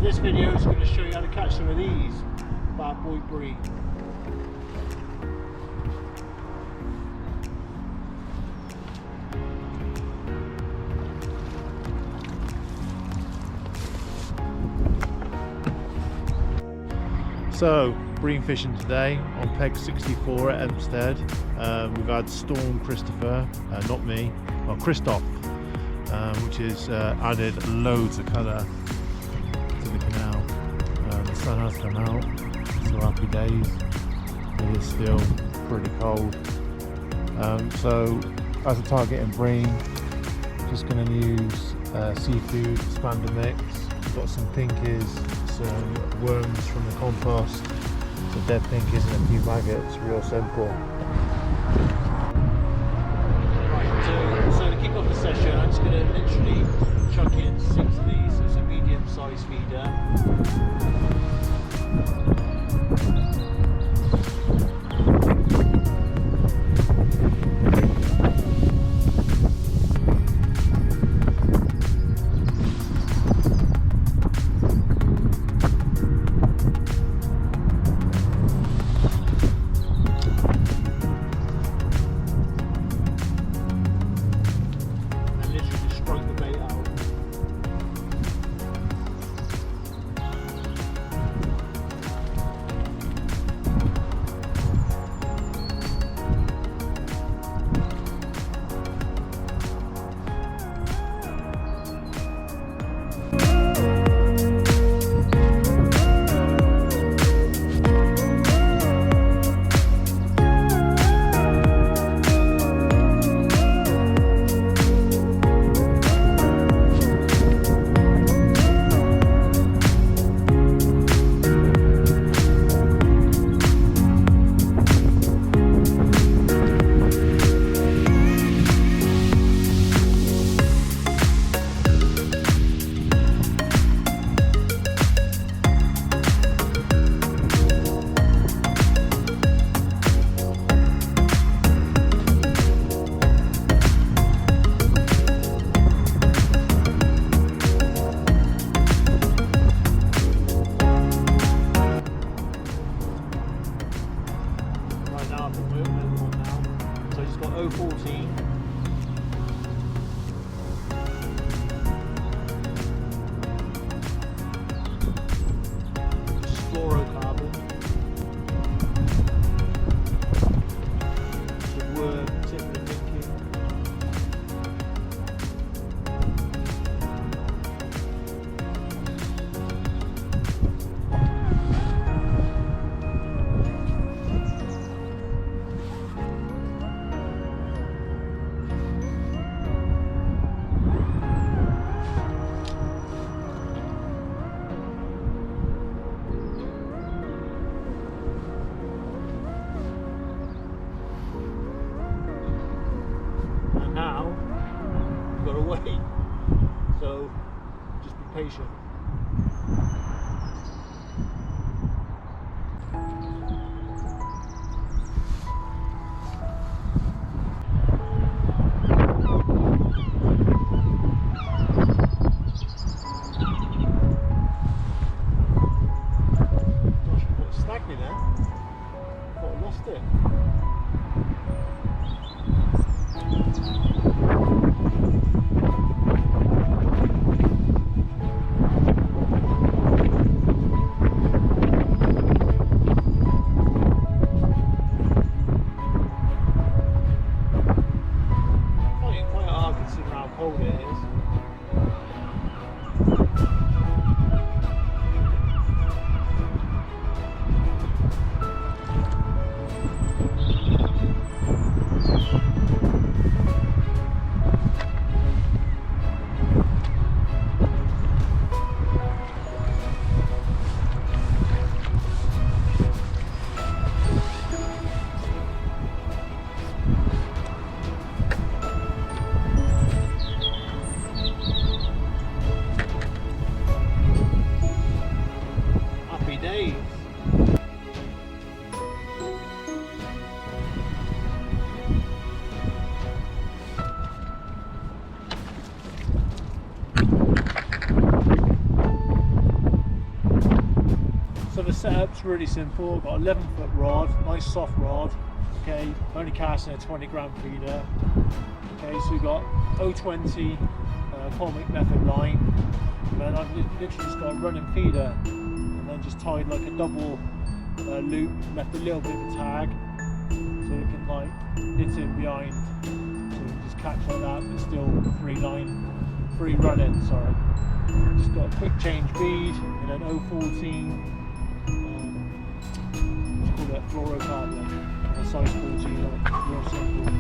This video is going to show you how to catch some of these bad boy bream. So, bream fishing today on peg 64 at Hempstead. We've had Storm Christopher, not me, well Christoph, which has added loads of colour to the canal. The sun has come out, so happy days. It is still pretty cold. So, as a target in bream, just going to use seafood, expander mix. Got some pinkies, some worms from the compost, some dead pinkies and a few maggots, real simple. Right, so to kick off the session, I'm just going to literally chuck in 6 of these, so it's a medium size feeder. So just be patient. Gosh, what snagged me there? I thought I lost it. setup's really simple. I've got 11-foot rod, nice soft rod. Okay, only casting a 20-gram feeder. Okay, so we've got 020 Colmic method line, and then I've literally just got a running feeder, and then just tied like a double loop, left a little bit of a tag, so it can like hit in behind, so you can just catch like that, but still free running. Sorry. Just got a quick change bead in an 014. Call it fluorocarbon, and a size 14, real simple.